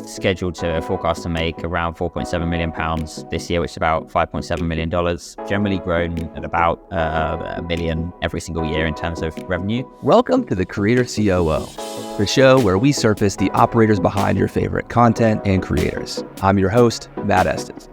scheduled to forecast to make around £4.7 million this year, which is about $5.7 million. Generally grown at about $1 million every single year in terms of revenue. Welcome to the Creator COO, the show where we surface the operators behind your favorite content and creators. I'm your host, Matt Estes.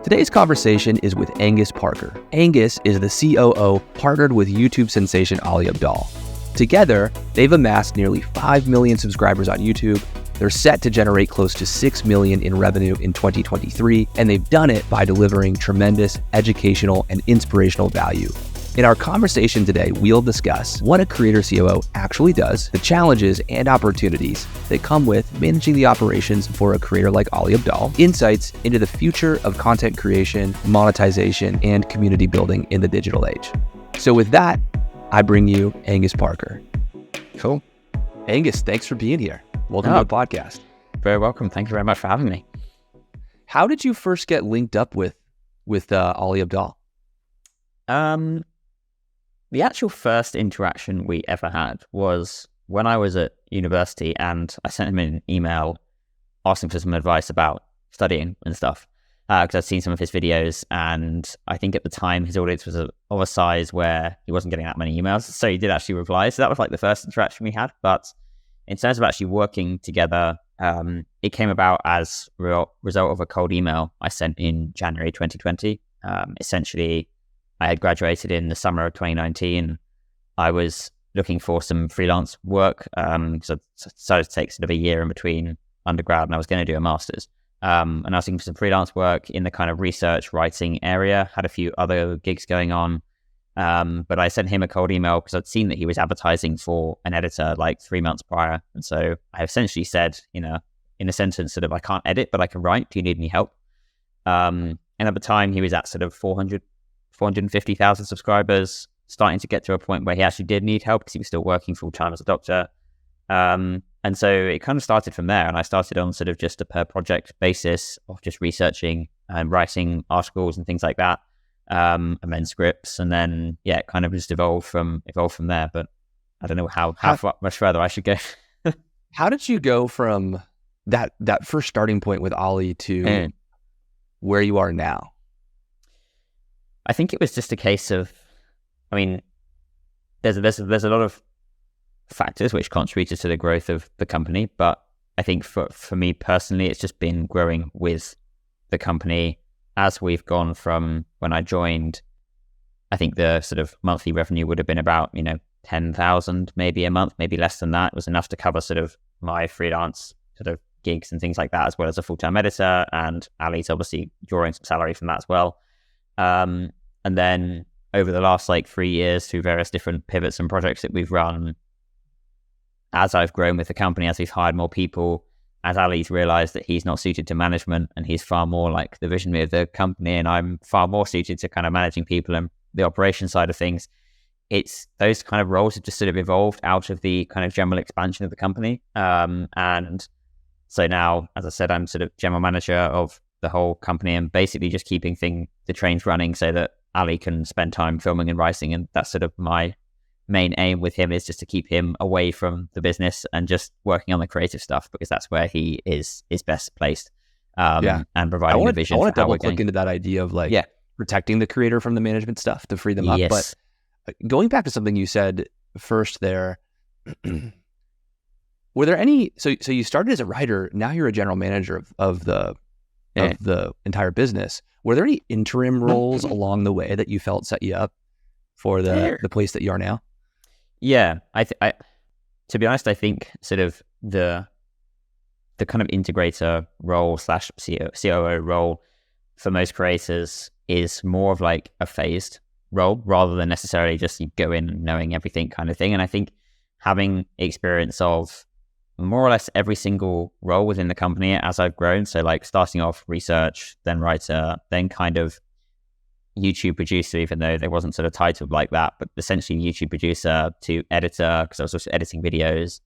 Today's conversation is with Angus Parker. Angus is the COO partnered with YouTube sensation Ali Abdaal. Together, they've amassed nearly 5 million subscribers on YouTube. They're set to generate close to 6 million in revenue in 2023, and they've done it by delivering tremendous educational and inspirational value. In our conversation today, we'll discuss what a Creator COO actually does, the challenges and opportunities that come with managing the operations for a creator like Ali Abdaal, insights into the future of content creation, monetization, and community building in the digital age. So with that, I bring you Angus Parker. Cool. Angus, thanks for being here. Welcome to the podcast. Very welcome. Thank you very much for having me. How did you first get linked up with Ali Abdaal? The actual first interaction we ever had was when I was at university, and I sent him an email asking for some advice about studying and stuff, because I'd seen some of his videos, and I think at the time his audience was of a size where he wasn't getting that many emails, so he did actually reply. So that was like the first interaction we had. But in terms of actually working together, it came about as a result of a cold email I sent in January 2020. Essentially, I had graduated in the summer of 2019. I was looking for some freelance work, because I decided to take sort of a year in between undergrad, and I was going to do a master's. And I was looking for some freelance work in the kind of research writing area, had a few other gigs going on. But I sent him a cold email because I'd seen that he was advertising for an editor like 3 months prior. And so I essentially said, in a sentence, sort of, I can't edit, but I can write. Do you need any help? And at the time he was at sort of 450,000 subscribers, starting to get to a point where he actually did need help because he was still working full time as a doctor. And so it kind of started from there. And I started on sort of just a per project basis of just researching and writing articles and things like that. And then scripts, and then it kind of just evolved from there. But I don't know how much further I should go. How did you go from that first starting point with Ali to where you are now? I think it was just a case of, there's a lot of factors which contributed to the growth of the company, but I think for me personally, it's just been growing with the company. As we've gone from when I joined, I think the sort of monthly revenue would have been about, 10,000 maybe a month, maybe less than that. It was enough to cover sort of my freelance sort of gigs and things like that, as well as a full-time editor, and Ali's obviously drawing some salary from that as well. And then over the last 3 years, through various different pivots and projects that we've run, as I've grown with the company, as we've hired more people, as Ali's realized that he's not suited to management and he's far more like the visionary of the company, and I'm far more suited to kind of managing people and the operation side of things, it's those kind of roles have just sort of evolved out of the kind of general expansion of the company. And so now, as I said, I'm sort of general manager of the whole company and basically just keeping the trains running so that Ali can spend time filming and writing. And that's sort of my main aim with him, is just to keep him away from the business and just working on the creative stuff, because that's where he is best placed. And providing the vision. I want to double click into that idea of protecting the creator from the management stuff to free them up. Yes. But going back to something you said first there, were there any, so you started as a writer, now you're a general manager of the entire business. Were there any interim roles along the way that you felt set you up for the place that you are now? Yeah, I to be honest, I think sort of the kind of integrator role / COO role for most creators is more of like a phased role rather than necessarily just you go in knowing everything kind of thing. And I think having experience of more or less every single role within the company as I've grown, so like starting off research, then writer, then kind of YouTube producer, even though there wasn't sort of titled like that, but essentially YouTube producer to editor, because I was also editing videos,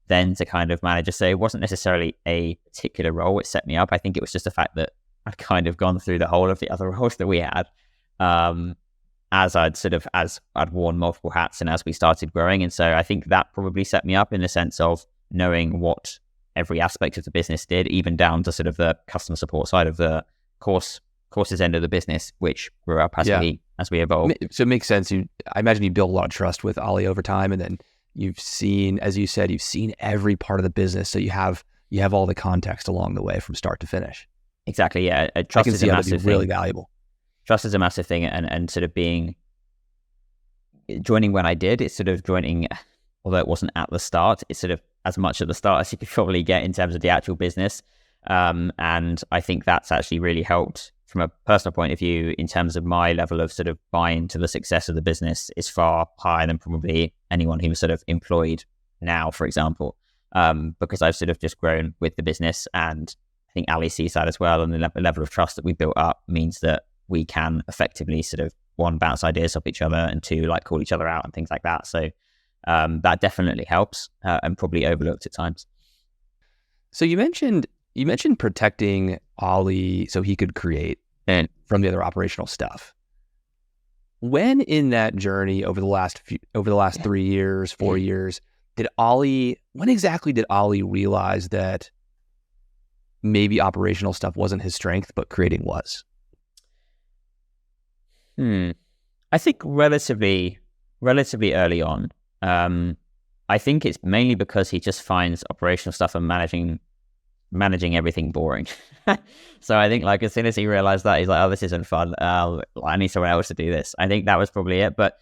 then to kind of manager. So it wasn't necessarily a particular role which set me up. I think it was just the fact that I'd kind of gone through the whole of the other roles that we had, as I'd worn multiple hats and as we started growing. And so I think that probably set me up in the sense of knowing what every aspect of the business did, even down to sort of the customer support side of the courses end of the business, which grew up as we evolved. So it makes sense. I imagine you build a lot of trust with Ali over time, and then you've seen, as you said, you've seen every part of the business, so you have all the context along the way from start to finish. Exactly. Yeah, trust is a massive thing. Really valuable. Trust is a massive thing, and sort of joining when I did, it's sort of joining, although it wasn't at the start, it's sort of as much at the start as you could probably get in terms of the actual business. And I think that's actually really helped from a personal point of view in terms of my level of sort of buy-in to the success of the business is far higher than probably anyone who's sort of employed now, for example, because I've sort of just grown with the business, and I think Ali sees that as well. And the level of trust that we built up means that we can effectively sort of, one, bounce ideas off each other, and two, like call each other out and things like that. So that definitely helps, and probably overlooked at times. So you mentioned protecting Ali so he could create from the other operational stuff. When in that journey over the last 3 years, 4 years, when exactly did Ali realize that maybe operational stuff wasn't his strength, but creating was? I think relatively early on. I think it's mainly because he just finds operational stuff and managing everything boring. So I think like as soon as he realized that, he's like, oh, this isn't fun. I need someone else to do this. I think that was probably it. But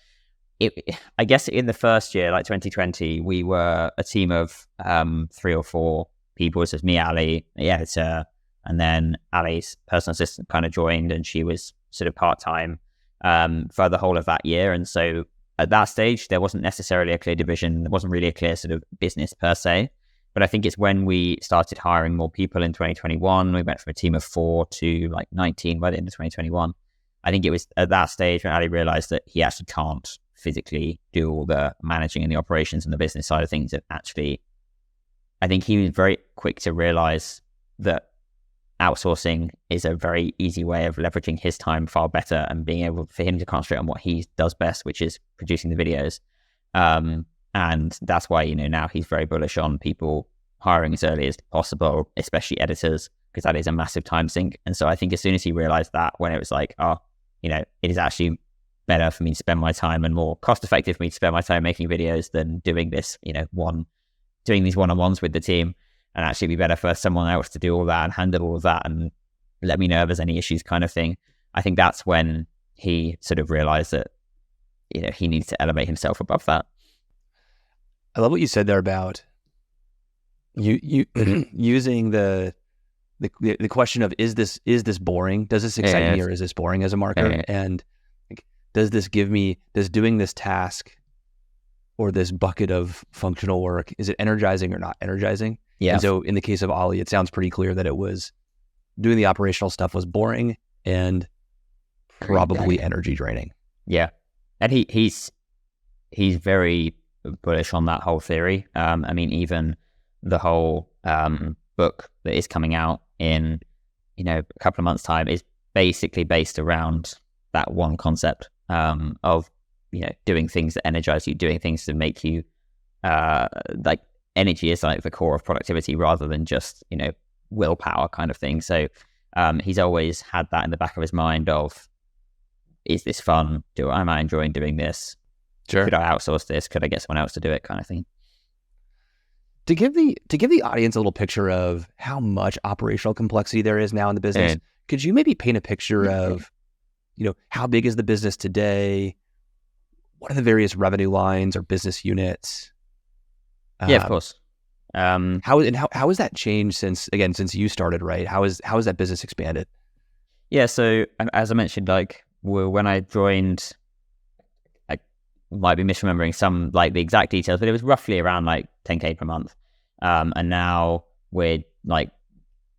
I guess in the first year, like 2020, we were a team of 3 or 4 people. So it's me, Ali, the editor, and then Ali's personal assistant kind of joined, and she was sort of part-time for the whole of that year. And so at that stage, there wasn't necessarily a clear division. There wasn't really a clear sort of business per se. But I think it's when we started hiring more people in 2021, we went from a team of 4 to like 19 by the end of 2021. I think it was at that stage when Ali realized that he actually can't physically do all the managing and the operations and the business side of things. And actually, I think he was very quick to realize that outsourcing is a very easy way of leveraging his time far better and being able for him to concentrate on what he does best, which is producing the videos. And that's why, now he's very bullish on people hiring as early as possible, especially editors, because that is a massive time sink. And so I think as soon as he realized that, when it was like, it is actually better for me to spend my time and more cost effective for me to spend my time making videos than doing this, doing these one-on-ones with the team, and actually be better for someone else to do all that and handle all of that and let me know if there's any issues kind of thing. I think that's when he sort of realized that, he needs to elevate himself above that. I love what you said there about you using the question of is this boring? Does this excite me, or is this boring as a marketer? And like, does doing this task or this bucket of functional work, is it energizing or not energizing? Yeah. And so in the case of Ali, it sounds pretty clear that it was doing the operational stuff was boring and probably energy draining. Yeah, and he's very bullish on that whole theory. I mean, even the whole book that is coming out in a couple of months' time is basically based around that one concept of doing things that energize you, doing things that make you like energy is like the core of productivity rather than just willpower kind of thing. So he's always had that in the back of his mind of, is this fun? Am I enjoying doing this? Sure. Could I outsource this? Could I get someone else to do it? Kind of thing. To give the audience a little picture of how much operational complexity there is now in the business, could you maybe paint a picture of, how big is the business today? What are the various revenue lines or business units? Yeah, of course. How has that changed since you started, right? How has that business expanded? Yeah. So as I mentioned, like when I joined, might be misremembering some like the exact details, but it was roughly around like 10K per month. And now we're like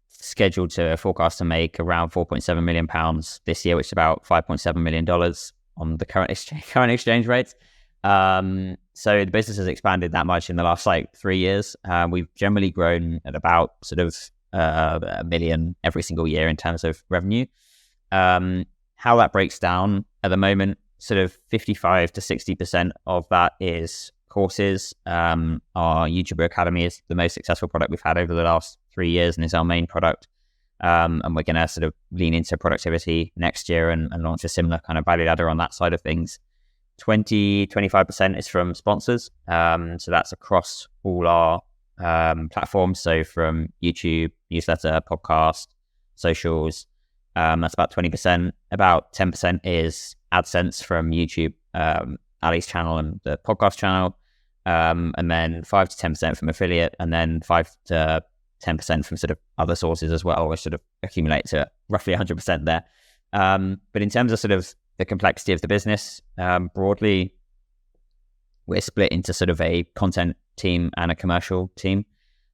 scheduled to forecast to make around £4.7 million this year, which is about $5.7 million on the current exchange rates. So the business has expanded that much in the last like 3 years. We've generally grown at about sort of $1 million every single year in terms of revenue. How that breaks down at the moment, sort of 55 to 60% of that is courses. Our YouTuber Academy is the most successful product we've had over the last 3 years and is our main product. And we're going to sort of lean into productivity next year and launch a similar kind of value ladder on that side of things. 25% is from sponsors. So that's across all our platforms. So from YouTube, newsletter, podcast, socials. That's about 20%. About 10% is AdSense from YouTube, Ali's channel and the podcast channel. And then 5 to 10% from affiliate, and then 5 to 10% from sort of other sources as well, which sort of accumulate to roughly 100% there. But in terms of sort of the complexity of the business, broadly, we're split into sort of a content team and a commercial team.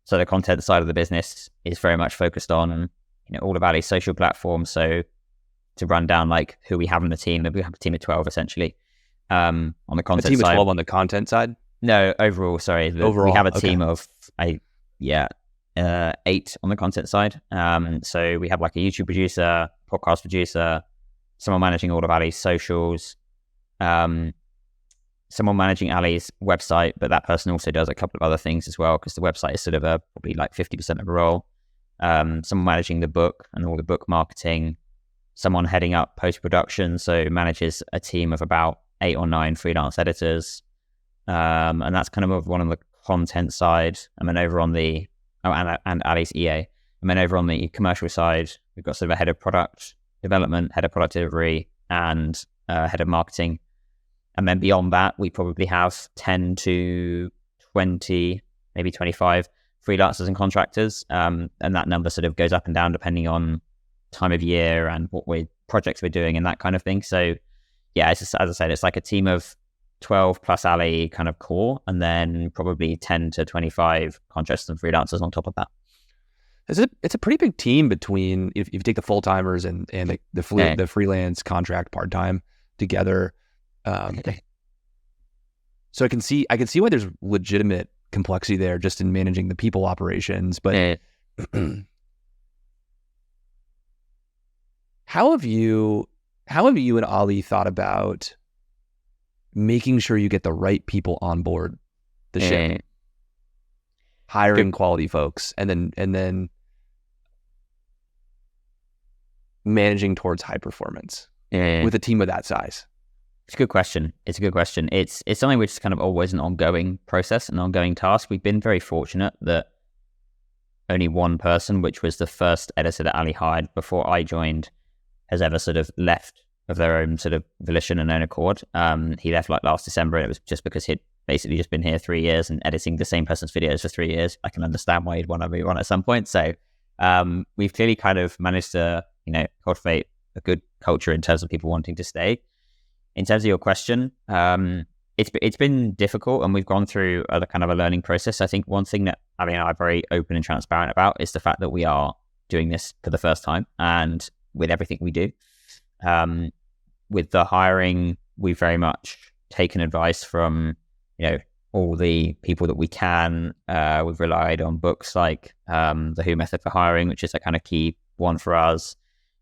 So the content side of the business is very much focused on, all of Ali's social platforms. So to run down like who we have in the team, we have a team of 12 essentially. On the content side. A team of 12 on the content side? No, overall, sorry. Overall, we have a team of 8 on the content side. So we have like a YouTube producer, podcast producer, someone managing all of Ali's socials, someone managing Ali's website, but that person also does a couple of other things as well, because the website is sort of probably like 50% of a role. Someone managing the book and all the book marketing, someone heading up post-production, so manages a team of about 8 or 9 freelance editors. And that's kind of one on the content side. And then over on the, and Ali's EA. And then over on the commercial side, we've got sort of a head of product development, head of product delivery, and head of marketing. And then beyond that, we probably have 10 to 20, maybe 25 freelancers and contractors. And that number sort of goes up and down depending on time of year and what projects we're doing and that kind of thing. So yeah, as I said, it's like a team of 12 plus Ali kind of core, and then probably 10 to 25 contractors and freelancers on top of that. It's a pretty big team between, if you take the full-timers and the freelance contract part-time together. So I can see why there's legitimate complexity there just in managing the people operations. But how have you and Ali thought about making sure you get the right people on board the ship, hiring quality folks, and then managing towards high performance with a team of that size? It's a good question. It's something which is kind of always an ongoing process, an ongoing task. We've been very fortunate that only one person, which was the first editor that Ali hired before I joined, has ever sort of left of their own sort of volition and own accord. He left like last December, and it was just because he'd basically just been here 3 years and editing the same person's videos for 3 years. I can understand why he'd want to move on at some point. So we've clearly kind of managed to, cultivate a good culture in terms of people wanting to stay. In terms of your question, it's been difficult, and we've gone through a kind of a learning process. I think one thing that Ali and I are very open and transparent about is the fact that we are doing this for the first time, and with everything we do. With the hiring, we've very much taken advice from, all the people that we can. We've relied on books like The Who Method for Hiring, which is a kind of key one for us.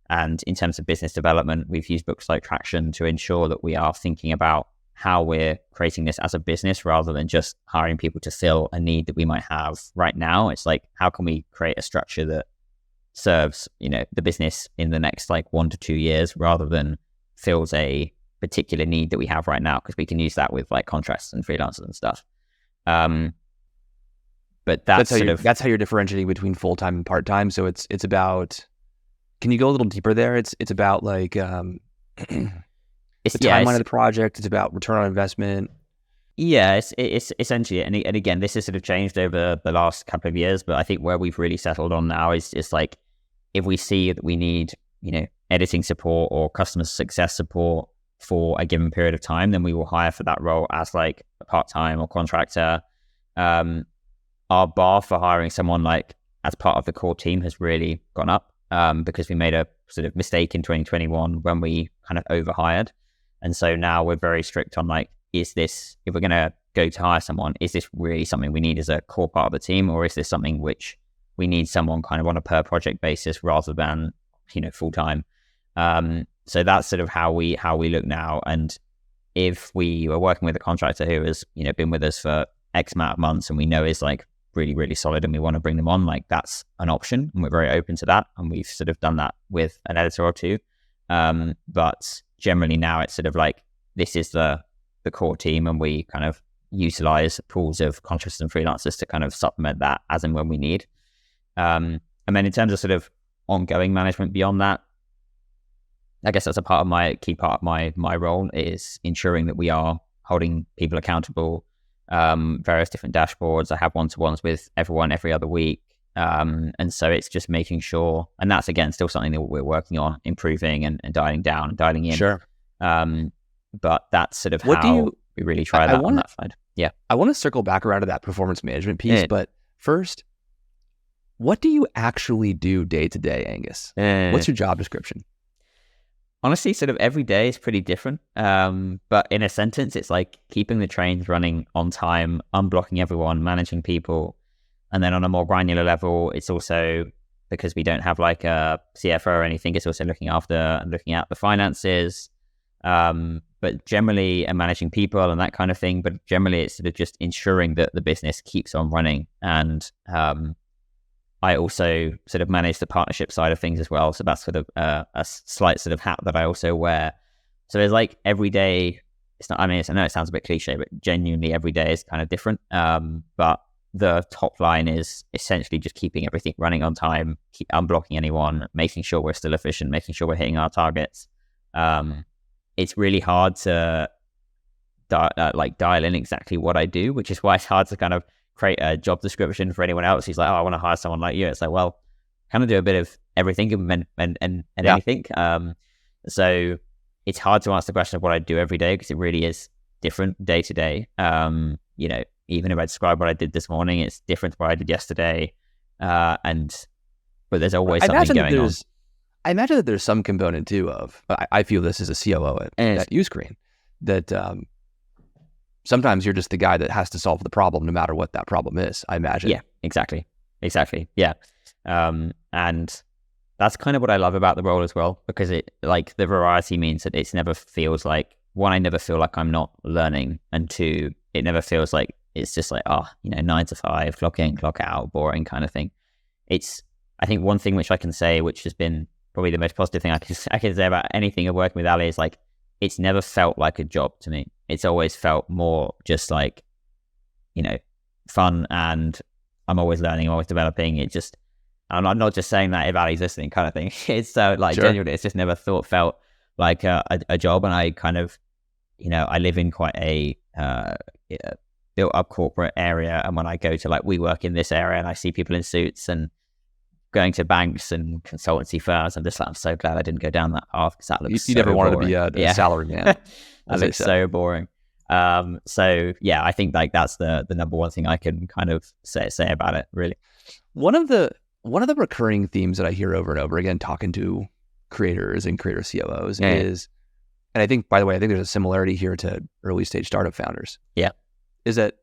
And in terms of business development, we've used books like Traction to ensure that we are thinking about how we're creating this as a business rather than just hiring people to fill a need that we might have right now. It's like, how can we create a structure that serves, the business in the next 1 to 2 years rather than fills a particular need that we have right now, because we can use that with contracts and freelancers and stuff. But that's how you're differentiating between full-time and part-time. So it's about, can you go a little deeper there? It's about the timeline of the project. It's about return on investment. Yeah, it's essentially, and again, this has sort of changed over the last couple of years, but I think where we've really settled on now is like, if we see that we need, editing support or customer success support for a given period of time, then we will hire for that role as a part-time or contractor. Our bar for hiring someone as part of the core team has really gone up, because we made a sort of mistake in 2021 when we kind of overhired. And so now we're very strict on is this, if we're going to go to hire someone, is this really something we need as a core part of the team, or is this something which we need someone kind of on a per project basis rather than, full time? So that's sort of how we look now. And if we were working with a contractor who has, been with us for X amount of months and we know is like really, really solid and we want to bring them on, like that's an option and we're very open to that. And we've sort of done that with an editor or two. But generally now it's sort of like, this is the core team and we kind of utilize pools of contractors and freelancers to kind of supplement that as and when we need. And then in terms of sort of ongoing management beyond that, I guess that's key part of my role is ensuring that we are holding people accountable, various different dashboards. I have one-to-ones with everyone every other week. And so it's just making sure, and that's again, still something that we're working on improving and dialing down and dialing in. Sure. But that's sort of how we really try that on that side. Yeah. I want to circle back around to that performance management piece, but first, what do you actually do day to day, Angus? What's your job description? Honestly, sort of every day is pretty different. But in a sentence, it's like keeping the trains running on time, unblocking everyone, managing people. And then on a more granular level, it's also, because we don't have like a CFO or anything, it's also looking at the finances. But generally, and managing people and that kind of thing. But generally, it's sort of just ensuring that the business keeps on running. And I also sort of manage the partnership side of things as well. So that's sort of a slight sort of hat that I also wear. So there's like every day, I know it sounds a bit cliche, but genuinely every day is kind of different. But the top line is essentially just keeping everything running on time, keep unblocking anyone, making sure we're still efficient, making sure we're hitting our targets. It's really hard to dial in exactly what I do, which is why it's hard to kind of create a job description for anyone else who's like, oh, I want to hire someone like you. It's like, well, kind of do a bit of everything and anything. So it's hard to answer the question of what I do every day because it really is different day to day. Even if I describe what I did this morning, it's different to what I did yesterday. But there's always something going on. I imagine that there's some component too of, I feel this as a COO at 𝐂𝐫𝐞𝐚, that sometimes you're just the guy that has to solve the problem no matter what that problem is, I imagine. Yeah, exactly. Yeah. And that's kind of what I love about the role as well, because it, like, the variety means that it never feels like, one, I never feel like I'm not learning, and two, it never feels like it's just like, 9 to 5, clock in, clock out, boring kind of thing. I think one thing which I can say, which has been probably the most positive thing I can say about anything of working with Ali, is like, it's never felt like a job to me. It's always felt more just like, fun, and I'm always learning, I'm always developing. I'm not just saying that if Ali's listening kind of thing. It's sure. Genuinely, it's just never felt like a job. And I kind of, I live in quite a built up corporate area. And when I go to we work in this area and I see people in suits and going to banks and consultancy firms, I'm just like, I'm so glad I didn't go down that path, because that looks you so never wanted boring. to be a salary man. That looks so boring. So yeah, I think that's the number one thing I can kind of say about it, really. One of the recurring themes that I hear over and over again talking to creators and creator COOs is, and I think, by the way, there's a similarity here to early stage startup founders. Yeah. Is that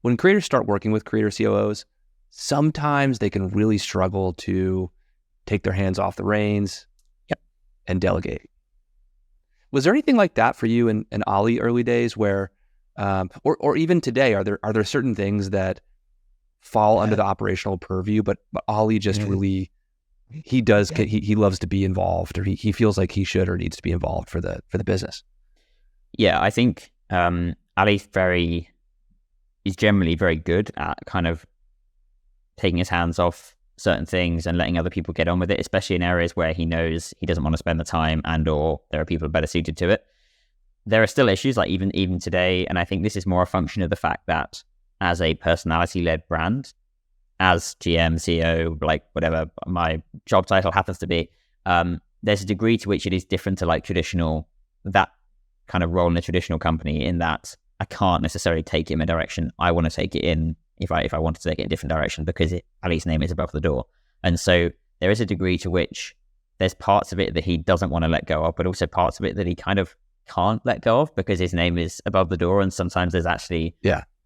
when creators start working with creator COOs, sometimes they can really struggle to take their hands off the reins and delegate. Was there anything like that for you in Ali early days where, or even today, are there certain things that fall under the operational purview, but Ali just really, he loves to be involved, or he feels like he should or needs to be involved for the business? Yeah, I think Ali's he's generally very good at kind of taking his hands off certain things and letting other people get on with it, especially in areas where he knows he doesn't want to spend the time, and or there are people better suited to it. There are still issues, like even today, and I think this is more a function of the fact that as a personality-led brand, as GM, CEO, like whatever my job title happens to be, there's a degree to which it is different to traditional, that kind of role in a traditional company, in that I can't necessarily take it in a direction I want to take it in if I wanted to take it in a different direction, because Ali's name is above the door. And so there is a degree to which there's parts of it that he doesn't want to let go of, but also parts of it that he kind of can't let go of because his name is above the door. And sometimes there's actually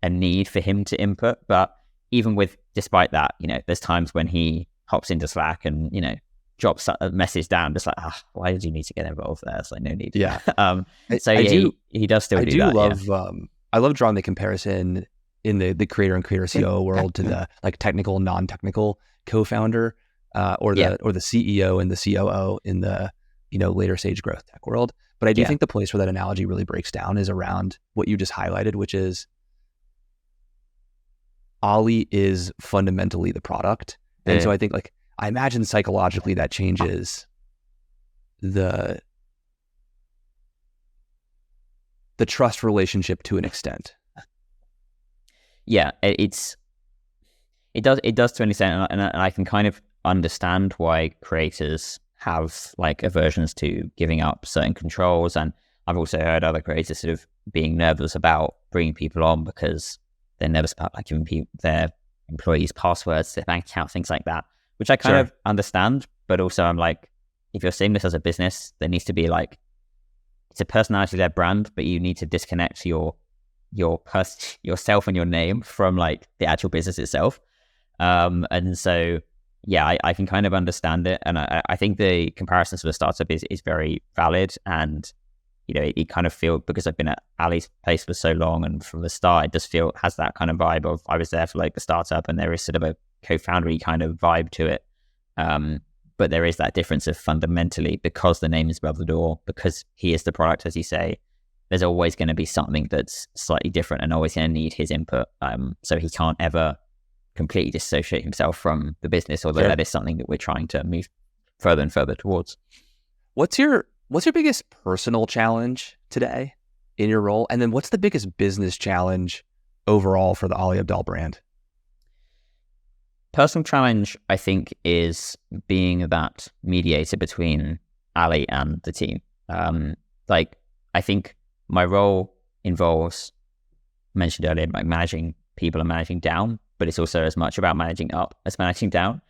a need for him to input. But even despite that, there's times when he hops into Slack and, a message down, just like, why did you need to get involved there? It's like, no need. Yeah. He does still do that. I love drawing the comparison in the creator and creator COO world to the like technical, non-technical co-founder or the CEO and the COO in the later stage growth tech world. But I do think the place where that analogy really breaks down is around what you just highlighted, which is Ali is fundamentally the product. And so I think like, I imagine psychologically that changes the trust relationship to an extent. Yeah, it does to an extent, and I can kind of understand why creators have like aversions to giving up certain controls. And I've also heard other creators sort of being nervous about bringing people on because they're nervous about like giving their employees passwords, their bank account, things like that, which I kind of understand. But also I'm like, if you're seeing this as a business, there needs to be like, it's a personality-led brand, but you need to disconnect yourself and your name from like the actual business itself. And so, yeah, I can kind of understand it. And I think the comparisons with a startup is very valid. And, it kind of feels, because I've been at Ali's place for so long and from the start, it just has that kind of vibe of I was there for like the startup, and there is sort of a co-foundery kind of vibe to it. But there is that difference of fundamentally, because the name is above the door, because he is the product, as you say, there's always going to be something that's slightly different and always going to need his input. So he can't ever completely dissociate himself from the business, although that is something that we're trying to move further and further towards. What's your biggest personal challenge today in your role? And then what's the biggest business challenge overall for the Ali Abdaal brand? Personal challenge, I think, is being that mediator between Ali and the team. I think my role involves, mentioned earlier, like managing people and managing down, but it's also as much about managing up as managing down.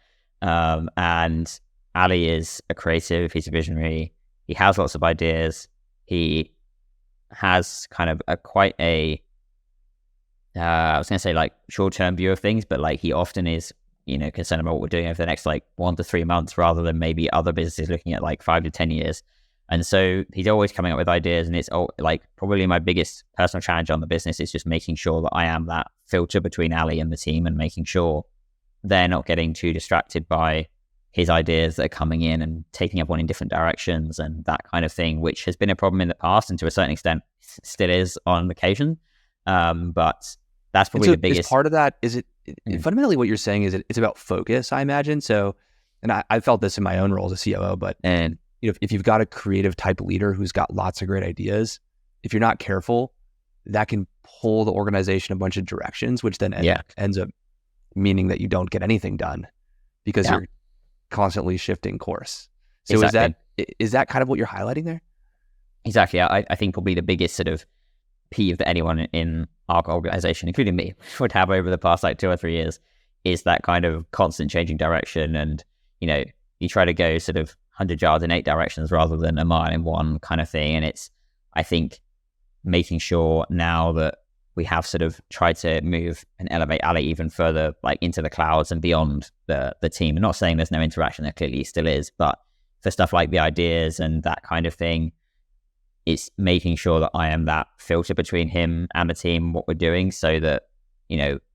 And Ali is a creative, he's a visionary, he has lots of ideas, he has kind of quite a, I was going to say like short-term view of things, but like he often is, concerned about what we're doing over the next like 1 to 3 months, rather than maybe other businesses looking at like 5 to 10 years. And so he's always coming up with ideas, and it's like probably my biggest personal challenge on the business is just making sure that I am that filter between Ali and the team, and making sure they're not getting too distracted by his ideas that are coming in and taking everyone in different directions and that kind of thing, which has been a problem in the past and to a certain extent still is on occasion. But that's probably the biggest part of that. Is it fundamentally what you're saying is it's about focus, I imagine. So, and I felt this in my own role as a COO, but if you've got a creative type leader who's got lots of great ideas, if you're not careful, that can pull the organization a bunch of directions, which then ends up meaning that you don't get anything done because you're constantly shifting course. So is that kind of what you're highlighting there? Exactly. I think probably the biggest sort of peeve that anyone in our organization, including me, would have over the past like 2 or 3 years is that kind of constant changing direction. And, you try to go sort of 100 yards in 8 directions rather than a mile in one kind of thing. And it's, I think, making sure now that we have sort of tried to move and elevate Ali even further, like into the clouds and beyond the team. I'm not saying there's no interaction, there clearly still is, but for stuff like the ideas and that kind of thing, it's making sure that I am that filter between him and the team, what we're doing, so that,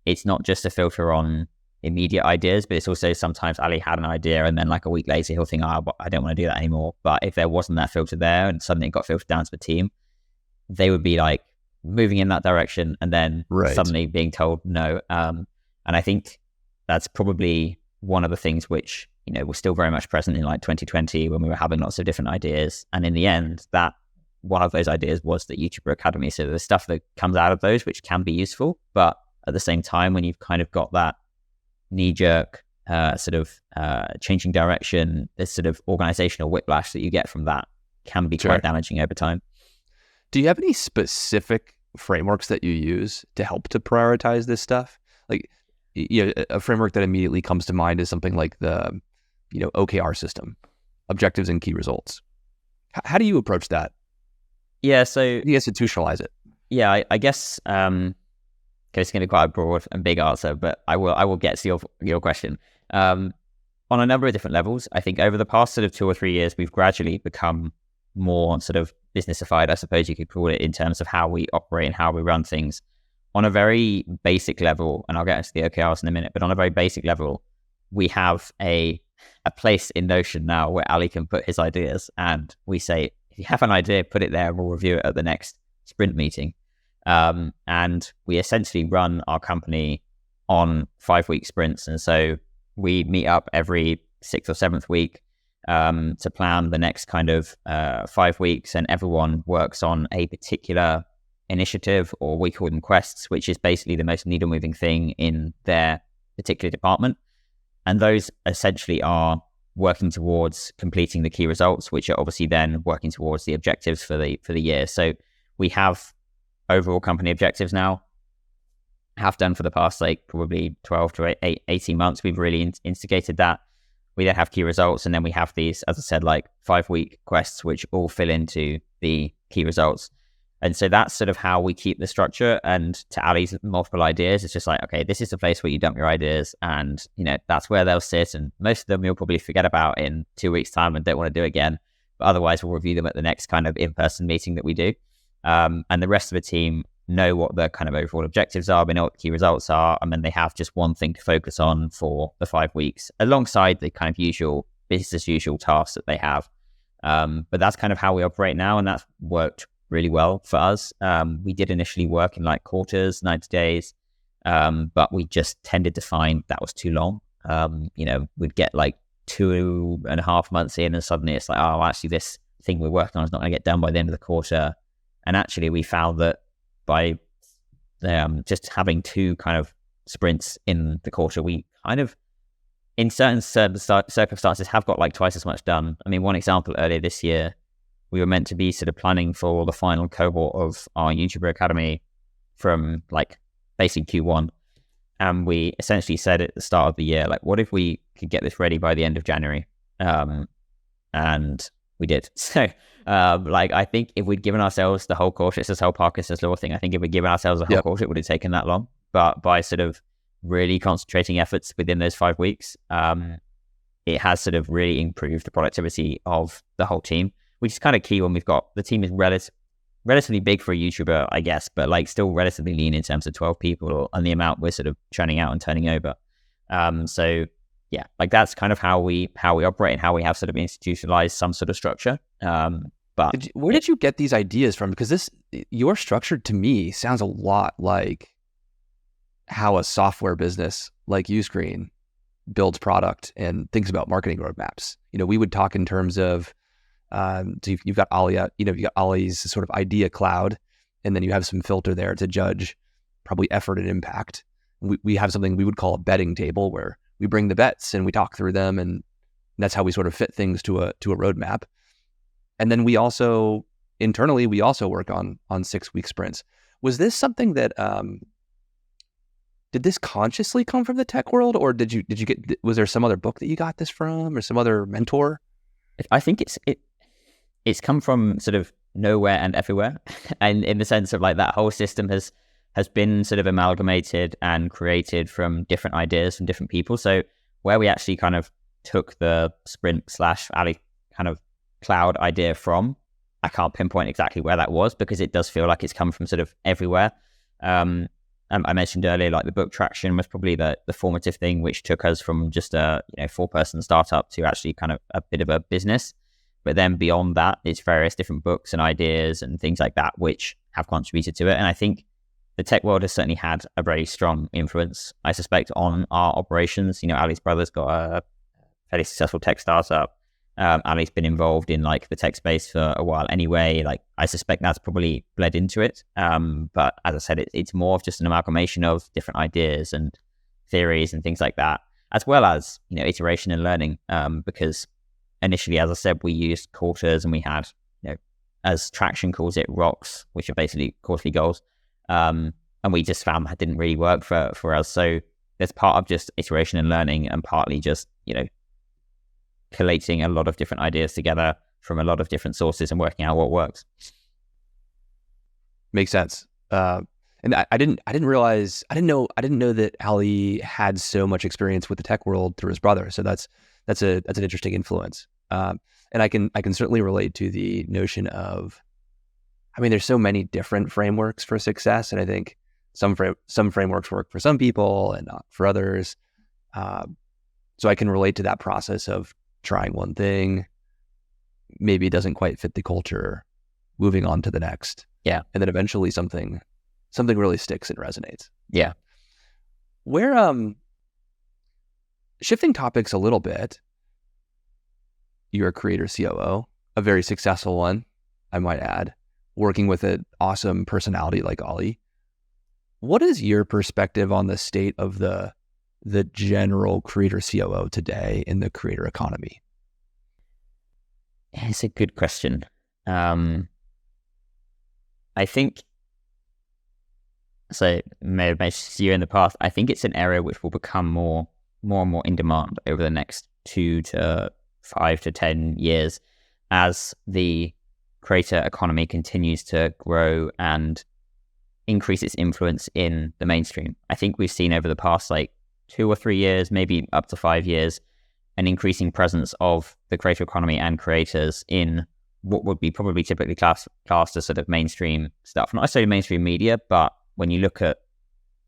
it's not just a filter on immediate ideas, but it's also sometimes Ali had an idea and then like a week later he'll think, I don't want to do that anymore. But if there wasn't that filter there and suddenly it got filtered down to the team, they would be like moving in that direction and then suddenly being told no. And I think that's probably one of the things which, was still very much present in like 2020 when we were having lots of different ideas. And in the end, that one of those ideas was the YouTuber Academy. So there's stuff that comes out of those which can be useful, but at the same time, when you've kind of got that knee-jerk changing direction, this sort of organizational whiplash that you get from that can be quite damaging over time. Do you have any specific frameworks that you use to help to prioritize this stuff? Like, a framework that immediately comes to mind is something like the, OKR system, objectives and key results. How do you approach that? Yeah, so you institutionalize it. Yeah, I guess it's going to be quite a broad and big answer, but I will get to your question. On on a number of different levels. I think over the past sort of 2 or 3 years, we've gradually become more sort of businessified, I suppose you could call it, in terms of how we operate and how we run things. On a very basic level, and I'll get into the OKRs in a minute, but on a very basic level, we have a place in Notion now where Ali can put his ideas, and we say, if you have an idea, put it there and we'll review it at the next sprint meeting. And we essentially run our company on 5-week sprints. And so we meet up every 6th or 7th week to plan the next kind of 5 weeks, and everyone works on a particular initiative, or we call them quests, which is basically the most needle moving thing in their particular department. And those essentially are working towards completing the key results, which are obviously then working towards the objectives for the year. So we have overall company objectives now, have done for the past like probably 12 to 18 months. We've really instigated that. We then have key results, and then we have these, as I said, like 5-week quests, which all fill into the key results. And so that's sort of how we keep the structure. And to Ali's multiple ideas, it's just like, okay, this is the place where you dump your ideas, and that's where they'll sit. And most of them you'll probably forget about in 2 weeks' time and don't want to do again. But otherwise, we'll review them at the next kind of in-person meeting that we do. And the rest of the team know what the kind of overall objectives are, we know what the key results are, and then they have just one thing to focus on for the 5 weeks, alongside the kind of usual business as usual tasks that they have. But that's kind of how we operate now, and that's worked really well for us. We did initially work in like quarters, 90 days, but we just tended to find that was too long. We'd get like 2.5 months in, and suddenly it's like, oh, actually this thing we're working on is not going to get done by the end of the quarter. And actually we found that by just having 2 kind of sprints in the quarter, we kind of, in certain circumstances, have got like twice as much done. I mean, one example, earlier this year, we were meant to be sort of planning for the final cohort of our YouTuber Academy from like basically Q1. And we essentially said at the start of the year, like, what if we could get this ready by the end of January? And we did. So, I think if we'd given ourselves the whole course, it's this whole Parker says law thing. I think if we'd given ourselves the whole course, it would have taken that long. But by sort of really concentrating efforts within those 5 weeks, it has sort of really improved the productivity of the whole team, which is kind of key when we've got, the team is relatively big for a YouTuber, I guess, but like still relatively lean in terms of 12 people and the amount we're sort of churning out and turning over. So yeah, like that's kind of how we operate and how we have sort of institutionalized some sort of structure. But where did you get these ideas from? Because your structure to me sounds a lot like how a software business like Uscreen builds product and thinks about marketing roadmaps. We would talk in terms of, so you've got Ali, you've got Ali's sort of idea cloud, and then you have some filter there to judge probably effort and impact. We have something we would call a betting table, where we bring the bets and we talk through them, and that's how we sort of fit things to a roadmap. And then we also internally work on 6-week sprints. Was this something that did this consciously come from the tech world, or was there some other book that you got this from, or some other mentor? I think it's come from sort of nowhere and everywhere, and in the sense of like that whole system has been sort of amalgamated and created from different ideas from different people. So where we actually kind of took the sprint / Ali kind of cloud idea from, I can't pinpoint exactly where that was, because it does feel like it's come from sort of everywhere. I mentioned earlier, like the book Traction was probably the formative thing, which took us from just a 4-person startup to actually kind of a bit of a business. But then beyond that, it's various different books and ideas and things like that which have contributed to it. And I think the tech world has certainly had a very strong influence, I suspect, on our operations. Ali's brother's got a fairly successful tech startup. Ali's been involved in like the tech space for a while anyway. Like I suspect that's probably bled into it. But as I said, it's more of just an amalgamation of different ideas and theories and things like that, as well as, iteration and learning. Because initially, as I said, we used quarters, and we had, as Traction calls it, rocks, which are basically quarterly goals. And we just found that didn't really work for us. So there's part of just iteration and learning, and partly just, collating a lot of different ideas together from a lot of different sources and working out what works. Makes sense. And And I didn't realize, I didn't know that Ali had so much experience with the tech world through his brother. So that's an interesting influence. And I can certainly relate to the notion of, I mean, there's so many different frameworks for success, and I think some frameworks work for some people and not for others. So I can relate to that process of trying one thing, maybe it doesn't quite fit the culture, moving on to the next. Yeah. And then eventually something really sticks and resonates. Yeah. Where, shifting topics a little bit, you're a Creator COO, a very successful one, I might add, working with an awesome personality like Ali. What is your perspective on the state of the general Creator COO today in the creator economy? It's a good question. I think, so may have mentioned to you in the past, I think it's an area which will become more and more in demand over the next 2 to 5 to 10 years as the creator economy continues to grow and increase its influence in the mainstream. I think we've seen over the past 2 or 3 years, maybe up to 5 years, an increasing presence of the creator economy and creators in what would be probably typically classed as sort of mainstream stuff. Not necessarily mainstream media, but when you look at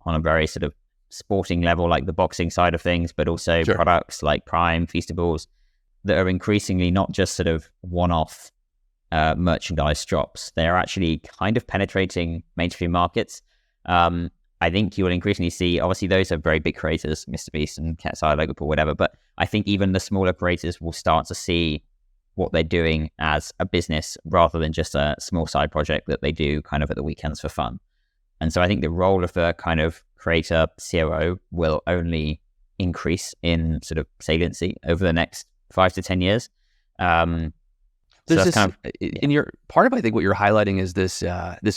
on a very sort of sporting level, like the boxing side of things, but also Sure. products like Prime, Feastables, that are increasingly not just sort of one-off merchandise drops. They're actually kind of penetrating mainstream markets. I think you will increasingly see, obviously those are very big creators, Mr. Beast and 𝐂𝐻, Logan Paul, whatever, but I think even the smaller creators will start to see what they're doing as a business rather than just a small side project that they do kind of at the weekends for fun. And so I think the role of the kind of creator COO will only increase in sort of saliency over the next 5 to 10 years. There's this kind of, in your part of, I think what you're highlighting is this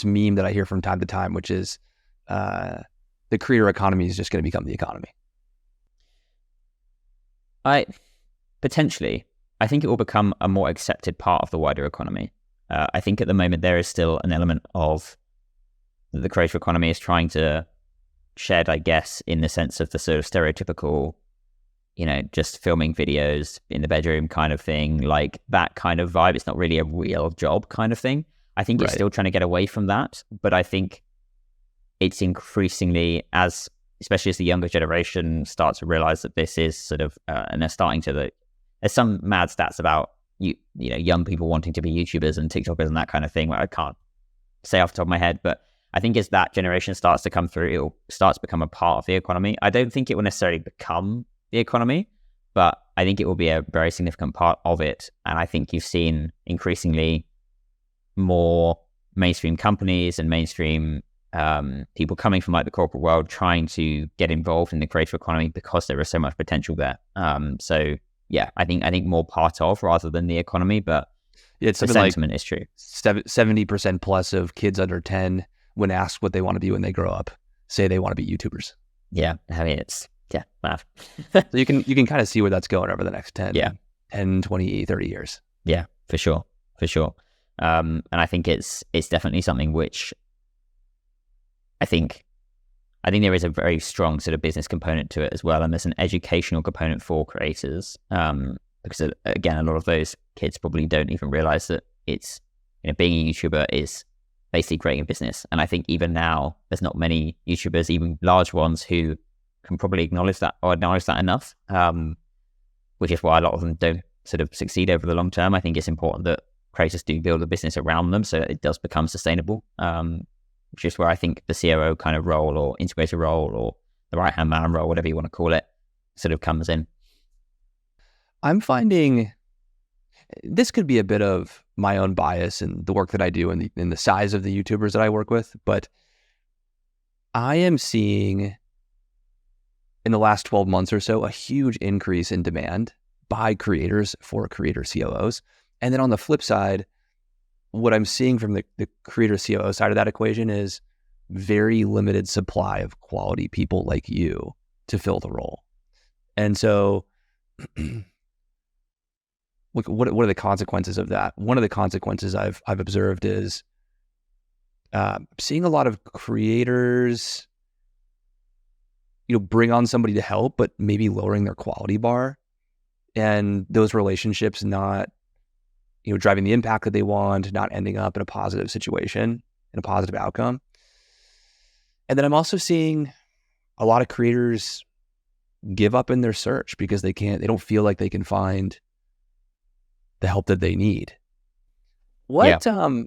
meme that I hear from time to time, which is the creator economy is just going to become the economy. Potentially, I think it will become a more accepted part of the wider economy. I think at the moment there is still an element of the creator economy is trying to shed, I guess, in the sense of the sort of stereotypical, just filming videos in the bedroom kind of thing, like that kind of vibe. It's not really a real job kind of thing. I think it's still trying to get away from that, but I think it's increasingly, especially as the younger generation starts to realize that this is sort of, and they're starting to, there's some mad stats about young people wanting to be YouTubers and TikTokers and that kind of thing, where I can't say off the top of my head, but I think as that generation starts to come through, it will start to become a part of the economy. I don't think it will necessarily become the economy, but I think it will be a very significant part of it. And I think you've seen increasingly more mainstream companies and mainstream people coming from the corporate world trying to get involved in the creator economy because there is so much potential there. So yeah, I think more part of rather than the economy, but the sentiment is true. 70% plus of kids under 10, when asked what they want to be when they grow up, say they want to be YouTubers. Yeah, I mean, it's math. So you can kind of see where that's going over the next 10, 20, 30 years. Yeah, for sure. And I think it's definitely something which I think there is a very strong sort of business component to it as well, and there's an educational component for creators, because again, a lot of those kids probably don't even realize that it's being a YouTuber is basically creating a business. And I think even now there's not many YouTubers, even large ones, who can probably acknowledge that enough, which is why a lot of them don't sort of succeed over the long term. I think it's important that creators do build a business around them so that it does become sustainable, which is where I think the COO kind of role or integrator role or the right-hand man role, whatever you want to call it, sort of comes in. I'm finding this could be a bit of my own bias in the work that I do and the size of the YouTubers that I work with, but I am seeing in the last 12 months or so a huge increase in demand by creators for creator COOs. And then on the flip side, what I'm seeing from the creator COO side of that equation is very limited supply of quality people like you to fill the role. And so what are the consequences of that? One of the consequences I've observed is seeing a lot of creators, bring on somebody to help, but maybe lowering their quality bar, and those relationships not, driving the impact that they want, not ending up in a positive situation, in a positive outcome. And then I'm also seeing a lot of creators give up in their search because they don't feel like they can find the help that they need. What, do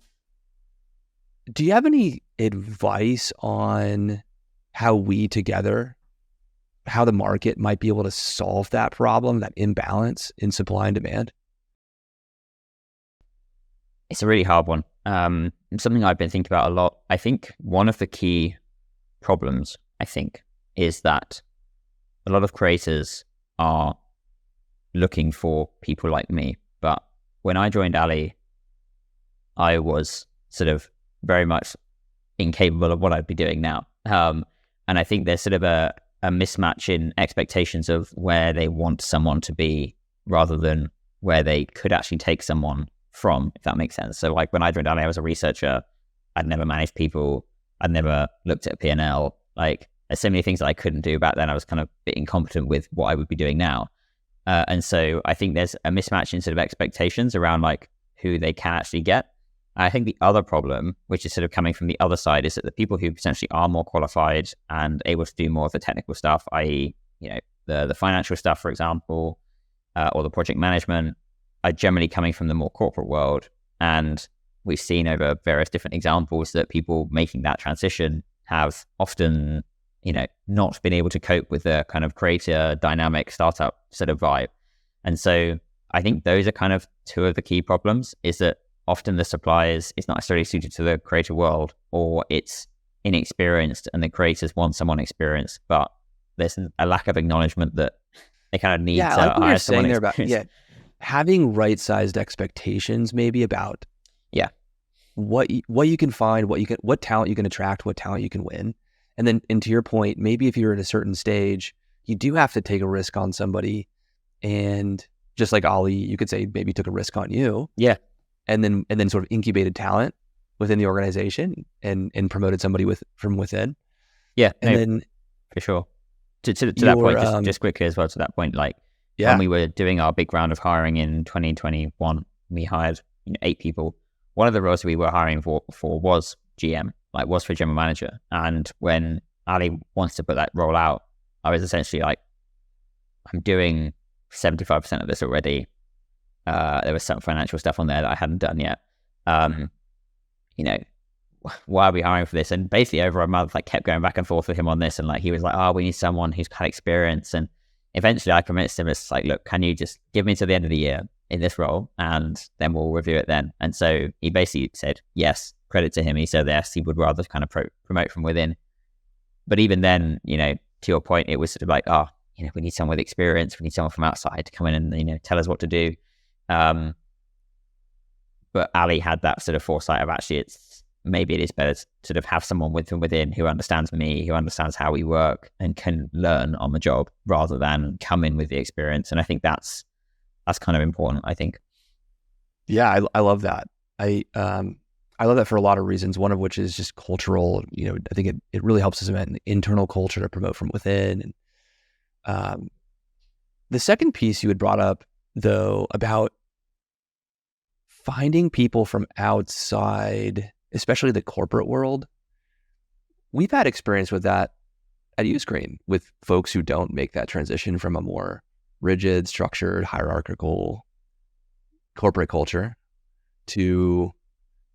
you have any advice on how the market might be able to solve that problem, that imbalance in supply and demand? It's a really hard one. Something I've been thinking about a lot. I think one of the key problems, is that a lot of creators are looking for people like me. But when I joined Ali, I was sort of very much incapable of what I'd be doing now. And I think there's sort of a mismatch in expectations of where they want someone to be rather than where they could actually take someone from, if that makes sense. So like when I joined Ali, I was a researcher. I'd never managed people. I'd never looked at a P&L. Like there's so many things that I couldn't do back then. I was kind of a bit incompetent with what I would be doing now. And so I think there's a mismatch in sort of expectations around like who they can actually get. I think the other problem, which is sort of coming from the other side, is that the people who potentially are more qualified and able to do more of the technical stuff, i.e., the financial stuff, for example, or the project management, are generally coming from the more corporate world. And we've seen over various different examples that people making that transition have often, not been able to cope with the kind of creator dynamic startup sort of vibe. And so I think those are kind of two of the key problems, is that often the supply is not necessarily suited to the creator world, or it's inexperienced and the creators want someone experienced, but there's a lack of acknowledgement that they kind of need to hire someone experienced. Having right-sized expectations maybe about what you can find, what talent you can attract, what talent you can win. And then, and to your point, maybe if you're at a certain stage, you do have to take a risk on somebody. And just like Ali, you could say maybe took a risk on you. Yeah. And then sort of incubated talent within the organization and promoted somebody from within. Yeah. And then for sure. To that point, just quickly as well, to that point, like when we were doing our big round of hiring in 2021, we hired 8 people. One of the roles we were hiring for was GM, was for general manager. And when Ali wants to put that role out, I was essentially like, I'm doing 75% of this already. There was some financial stuff on there that I hadn't done yet. Why are we hiring for this? And basically over a month, I kept going back and forth with him on this. And he was like, we need someone who's had experience. And eventually I convinced him, it's like, look, can you just give me till the end of the year in this role and then we'll review it then. And so he basically said, yes, credit to him. He said, yes, he would rather kind of promote from within. But even then, to your point, it was sort of like, we need someone with experience. We need someone from outside to come in and, tell us what to do. But Ali had that sort of foresight of actually maybe it is better to sort of have someone from within who understands me, who understands how we work and can learn on the job rather than come in with the experience. And I think that's kind of important, I think. Yeah, I love that. I love that for a lot of reasons, one of which is just cultural. I think it really helps us cement an internal culture to promote from within. And the second piece you had brought up, though, about finding people from outside, especially the corporate world, we've had experience with that at Uscreen with folks who don't make that transition from a more rigid, structured, hierarchical corporate culture to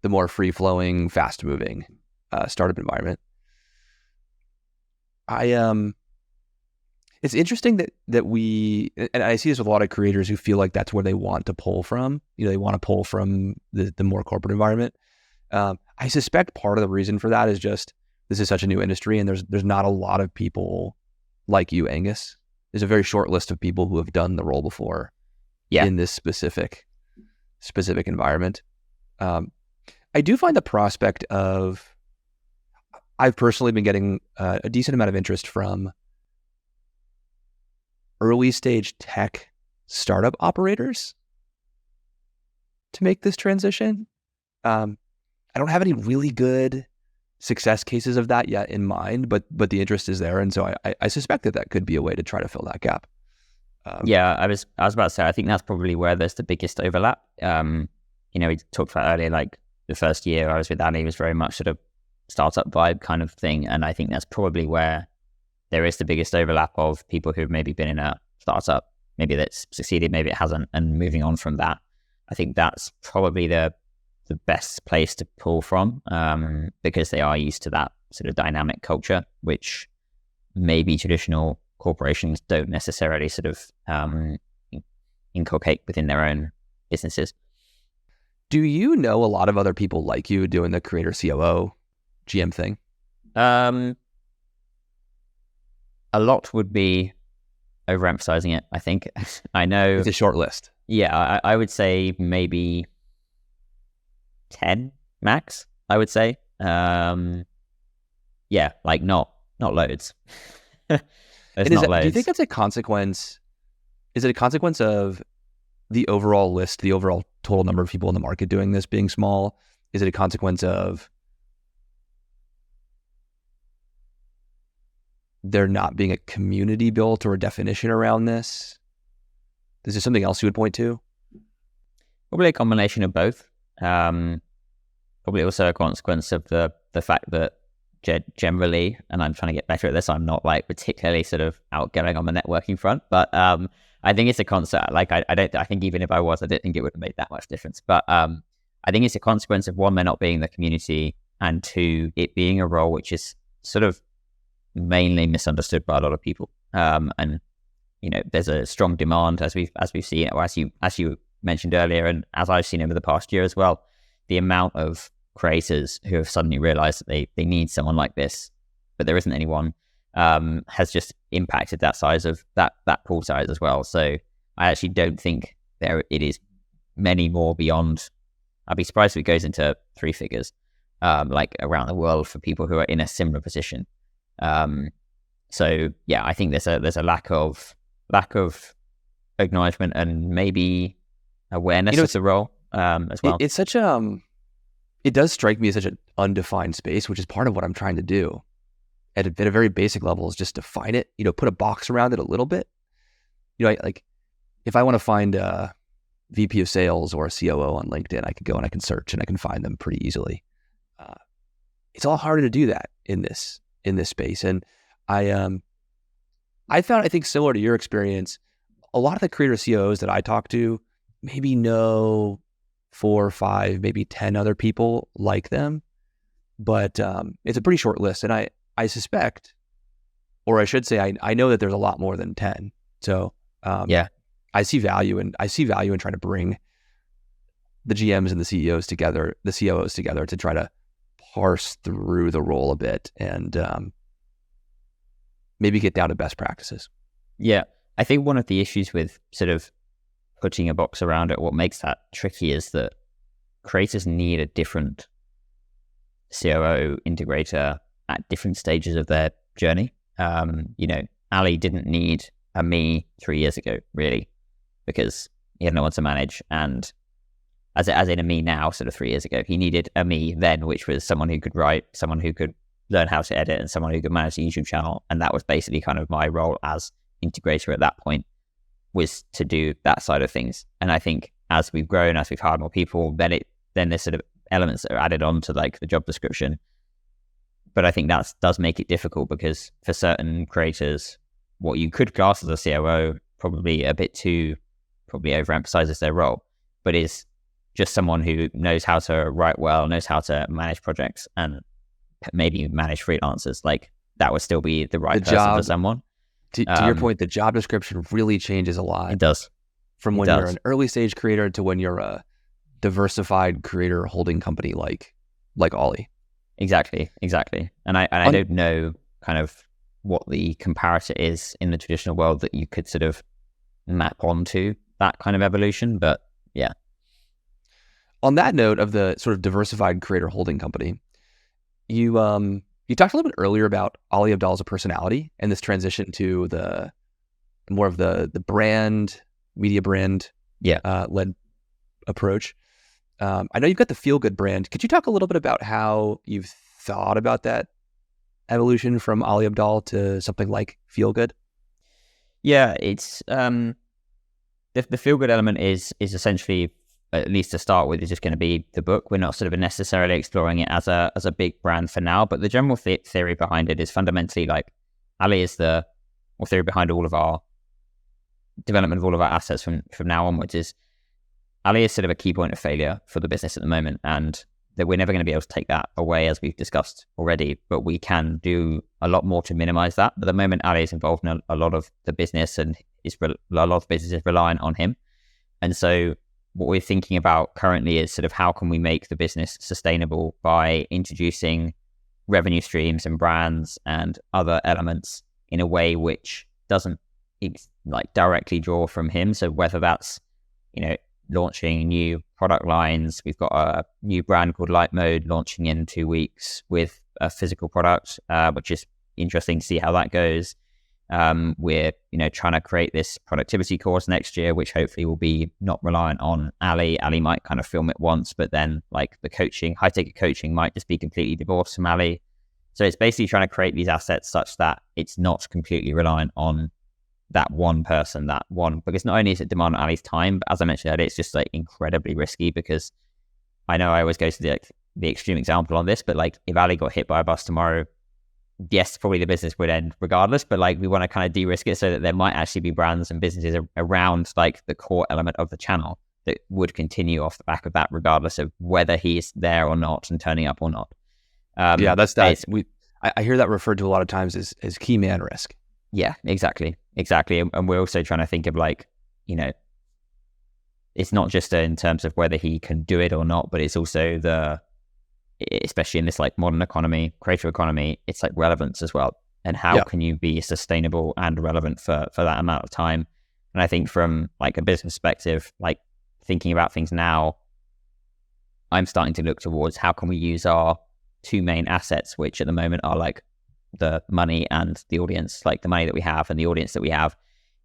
the more free-flowing, fast-moving startup environment. It's interesting that we, and I see this with a lot of creators who feel like that's where they want to pull from. They want to pull from the more corporate environment. I suspect part of the reason for that is just this is such a new industry, and there's not a lot of people like you, Angus. There's a very short list of people who have done the role before in this specific environment. I do find the prospect of, I've personally been getting a decent amount of interest from early stage tech startup operators to make this transition. I don't have any really good success cases of that yet in mind, but the interest is there, and so I suspect that could be a way to try to fill that gap. I was about to say, I think that's probably where there's the biggest overlap. We talked about earlier, like the first year I was with Ali was very much sort of startup vibe kind of thing, and I think that's probably where there is the biggest overlap of people who've maybe been in a startup, maybe that's succeeded, maybe it hasn't, and moving on from that. I think that's probably the best place to pull from, because they are used to that sort of dynamic culture, which maybe traditional corporations don't necessarily sort of inculcate within their own businesses. Do you know a lot of other people like you doing the Creator COO GM thing? A lot would be overemphasizing it, I think. I know it's a short list. Yeah, I would say maybe 10 max, I would say. Yeah, like not loads. Do you think that's a consequence? Is it a consequence of the overall list, the overall total number of people in the market doing this being small? Is it a consequence of there not being a community built or a definition around this? Is there something else you would point to? Probably a combination of both. Probably also a consequence of the fact that generally, and I'm trying to get better at this, I'm not like particularly sort of outgoing on the networking front, but I think it's a concept. Like I think even if I was, I don't think it would have made that much difference. But I think it's a consequence of, one, there not being the community, and two, it being a role which is sort of mainly misunderstood by a lot of people. And there's a strong demand, as we've seen, or as you mentioned earlier, and as I've seen over the past year as well, the amount of creators who have suddenly realized that they need someone like this, but there isn't anyone, has just impacted that size of that pool size as well. So I actually don't think it is many more beyond. I'd be surprised if it goes into 3 figures, like around the world, for people who are in a similar position. So yeah, I think there's a lack of acknowledgement and maybe awareness of the role as well. It's such it does strike me as such an undefined space, which is part of what I'm trying to do at a very basic level, is just define it, put a box around it a little bit. Like if I want to find a VP of sales or a COO on LinkedIn, I could go and I can search and I can find them pretty easily. It's all harder to do that in this space. And I found, I think similar to your experience, a lot of the creator COOs that I talk to maybe know 4 or 5, maybe 10 other people like them, but it's a pretty short list. And I suspect, or I should say, I know that there's a lot more than 10. So I see value in trying to bring the GMs and the CEOs together, the COOs together, to try to parse through the role a bit and maybe get down to best practices. Yeah, I think one of the issues with sort of putting a box around it, what makes that tricky, is that creators need a different COO integrator at different stages of their journey. Ali didn't need a me 3 years ago, really, because he had no one to manage. And as in a me now, sort of 3 years ago, he needed a me then, which was someone who could write, someone who could learn how to edit, and someone who could manage the YouTube channel. And that was basically kind of my role as integrator at that point, was to do that side of things. And I think as we've grown, as we've hired more people, then there's sort of elements that are added on to like the job description. But I think that does make it difficult, because for certain creators, what you could class as a COO probably overemphasizes their role, but is just someone who knows how to write well, knows how to manage projects, and maybe manage freelancers. Like that would still be the right person for someone. To your point, the job description really changes a lot. It does. From when you're an early stage creator to when you're a diversified creator holding company like Ali. Exactly. And I don't know kind of what the comparator is in the traditional world that you could sort of map onto that kind of evolution, but yeah. On that note of the sort of diversified creator holding company, you talked a little bit earlier about Ali Abdaal as a personality and this transition to the more of the brand, media brand led approach. I know you've got the Feel Good brand. Could you talk a little bit about how you've thought about that evolution from Ali Abdaal to something like Feel Good? Yeah, it's the feel good element is essentially, at least to start with, is just going to be the book. We're not sort of necessarily exploring it as a big brand for now, but the general theory behind it is fundamentally like Ali is the theory behind all of our development of all of our assets from now onwards is Ali is sort of a key point of failure for the business at the moment, and that we're never going to be able to take that away, as we've discussed already, but we can do a lot more to minimize that. At the moment, Ali is involved in a lot of the business, and a lot of the business is reliant on him. And so what we're thinking about currently is sort of how can we make the business sustainable by introducing revenue streams and brands and other elements in a way which doesn't like directly draw from him. So whether that's, launching new product lines, we've got a new brand called Light Mode launching in 2 weeks with a physical product, which is interesting to see how that goes. We're, trying to create this productivity course next year, which hopefully will be not reliant on Ali. Ali might kind of film it once, but then like the coaching, high ticket coaching might just be completely divorced from Ali. So it's basically trying to create these assets such that it's not completely reliant on that one person, because not only is it demand on Ali's time, but as I mentioned earlier, it's just like incredibly risky, because I know I always go to the extreme example on this, but like if Ali got hit by a bus tomorrow, yes, probably the business would end regardless, but like we want to kind of de-risk it so that there might actually be brands and businesses around like the core element of the channel that would continue off the back of that, regardless of whether he's there or not and turning up or not. Yeah, that's that. I hear that referred to a lot of times as key man risk. Yeah, exactly. And we're also trying to think of like, it's not just in terms of whether he can do it or not, but it's also especially in this like modern economy, creator economy, it's like relevance as well. And how can you be sustainable and relevant for that amount of time? And I think from like a business perspective, like thinking about things now, I'm starting to look towards how can we use our two main assets, which at the moment are like the money and the audience, like the money that we have and the audience that we have,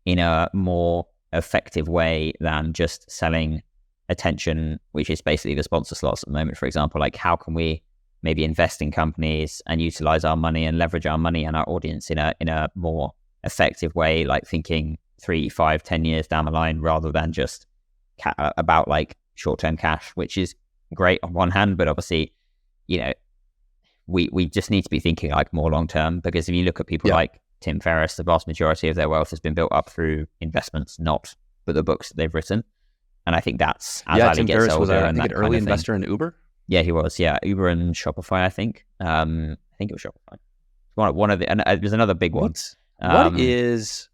in a more effective way than just selling attention, which is basically the sponsor slots at the moment, for example. Like how can we maybe invest in companies and utilize our money and leverage our money and our audience in a more effective way, like thinking 3, 5, 10 years down the line, rather than just about like short-term cash, which is great on one hand, but obviously, we just need to be thinking like more long term, because if you look at people like Tim Ferriss, the vast majority of their wealth has been built up through investments, not but the books that they've written. And I think that's as Ali Tim gets Ferriss older, was an early investor in Uber. Yeah, he was. Yeah, Uber and Shopify. I think it was Shopify. One of the, and there's another big one. What is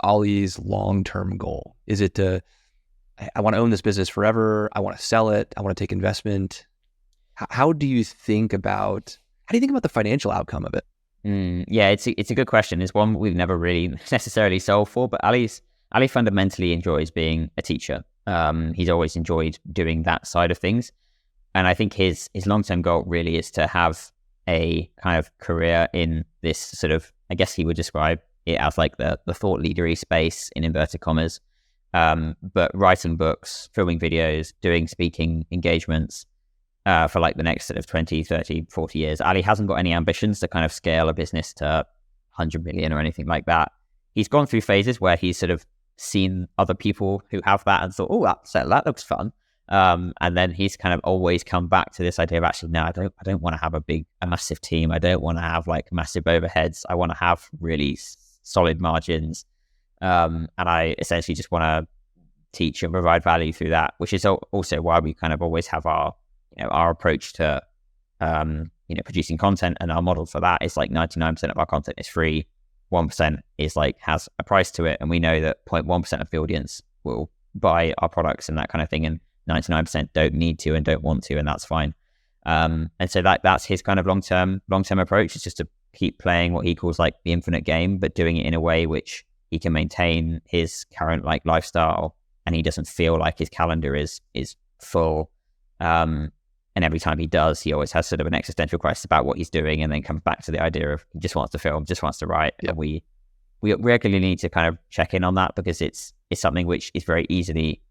Ali's long-term goal? Is it I want to own this business forever? I want to sell it. I want to take investment. How do you think about the financial outcome of it? Yeah, it's a good question. It's one we've never really necessarily solved for, but Ali fundamentally enjoys being a teacher. He's always enjoyed doing that side of things. And I think his long-term goal really is to have a kind of career in this sort of, I guess he would describe it as like the thought leadery space in inverted commas, but writing books, filming videos, doing speaking engagements, for like the next sort of 20, 30, 40 years. Ali hasn't got any ambitions to kind of scale a business to 100 million or anything like that. He's gone through phases where he's sort of seen other people who have that and thought, oh, that looks fun. And then he's kind of always come back to this idea of actually, no, I don't want to have a massive team. I don't want to have like massive overheads. I want to have really solid margins. And I essentially just want to teach and provide value through that, which is also why we kind of always have our approach to, producing content, and our model for that is like 99% of our content is free. 1% is like, has a price to it. And we know that 0.1% of the audience will buy our products and that kind of thing. And 99% don't need to and don't want to, and that's fine. And so that's his kind of long-term approach, is just to keep playing what he calls like the infinite game, but doing it in a way which he can maintain his current like lifestyle, and he doesn't feel like his calendar is full. And every time he does, he always has sort of an existential crisis about what he's doing, and then comes back to the idea of he just wants to film, just wants to write. Yep. And we regularly need to kind of check in on that, because it's something which is very easy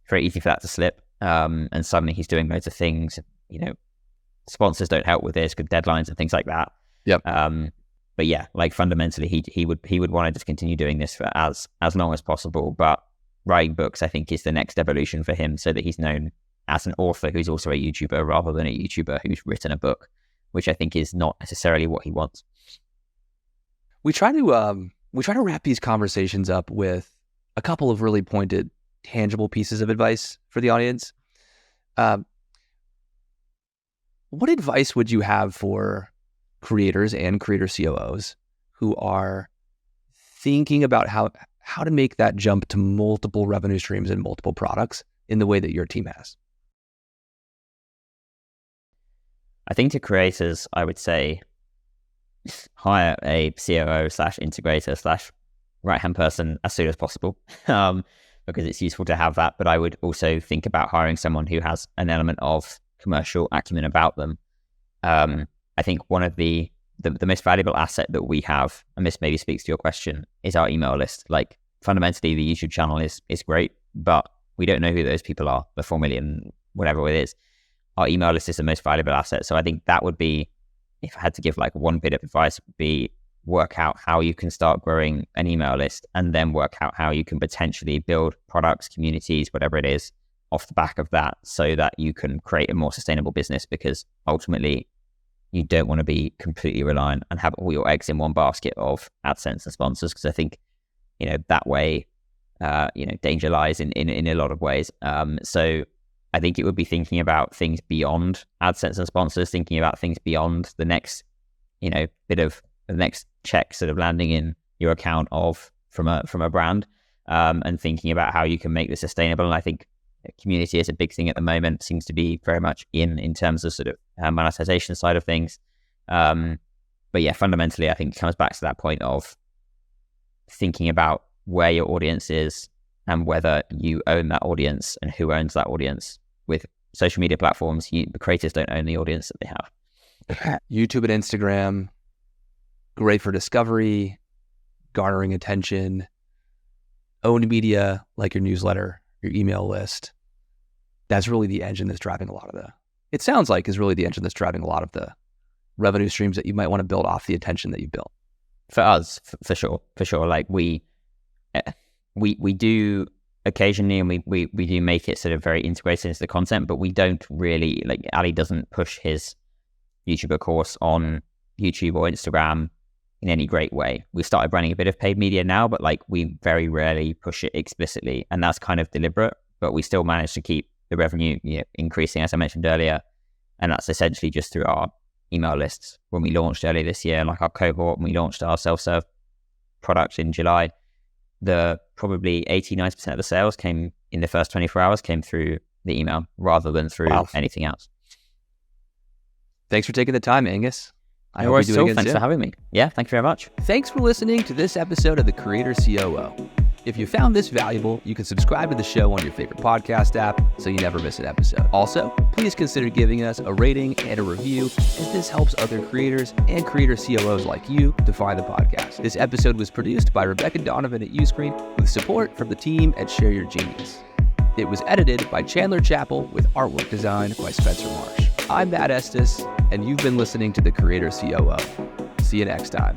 for that to slip. And suddenly he's doing loads of things, sponsors don't help with this, good deadlines and things like that. Yep. But yeah, like fundamentally, he would want to just continue doing this for as long as possible. But writing books, I think, is the next evolution for him, so that he's known as an author who's also a YouTuber rather than a YouTuber who's written a book, which I think is not necessarily what he wants. We try to wrap these conversations up with a couple of really pointed, tangible pieces of advice for the audience. What advice would you have for creators and creator COOs who are thinking about how to make that jump to multiple revenue streams and multiple products in the way that your team has? I think to creators, I would say hire a COO/integrator/ right-hand person as soon as possible, because it's useful to have that. But I would also think about hiring someone who has an element of commercial acumen about them. I think one of the most valuable asset that we have, and this maybe speaks to your question, is our email list. Like fundamentally, the YouTube channel is great, but we don't know who those people are, the 4 million, whatever it is. Our email list is the most valuable asset. So I think that would be, if I had to give like one bit of advice, would be work out how you can start growing an email list, and then work out how you can potentially build products, communities, whatever it is, off the back of that, so that you can create a more sustainable business. Because ultimately, you don't want to be completely reliant and have all your eggs in one basket of AdSense and sponsors, because I think, that way, danger lies in a lot of ways. So I think it would be thinking about things beyond AdSense and sponsors, thinking about things beyond the next, bit of the next check sort of landing in your account from a brand, and thinking about how you can make this sustainable. And I think community is a big thing at the moment, seems to be very much in terms of sort of monetization side of things. But yeah, fundamentally, I think it comes back to that point of thinking about where your audience is and whether you own that audience and who owns that audience. With social media platforms, the creators don't own the audience that they have. YouTube and Instagram, great for discovery, garnering attention. Owned media like your newsletter, your email list. That's really the engine that's driving a lot of it sounds like is really the engine that's driving a lot of the revenue streams that you might want to build off the attention that you built. For us, for sure. Like we do occasionally, and we do make it sort of very integrated into the content, but we don't really, like Ali doesn't push his YouTuber course on YouTube or Instagram in any great way. We started running a bit of paid media now, but like we very rarely push it explicitly, and that's kind of deliberate, but we still manage to keep the revenue increasing, as I mentioned earlier. And that's essentially just through our email lists. When we launched earlier this year, like our cohort, when we launched our self-serve product in July, the probably 80-90% of the sales came in the first 24 hours came through the email rather than through anything else. Thanks for taking the time, Angus. I hope you do it again. Thanks for having me. Yeah, thank you very much. Thanks for listening to this episode of the Creator COO. If you found this valuable, you can subscribe to the show on your favorite podcast app so you never miss an episode. Also, please consider giving us a rating and a review, as this helps other creators and creator COOs like you to find the podcast. This episode was produced by Rebecca Donovan at Uscreen with support from the team at Share Your Genius. It was edited by Chandler Chappell with artwork design by Spencer Marsh. I'm Matt Estes, and you've been listening to the Creator COO. See you next time.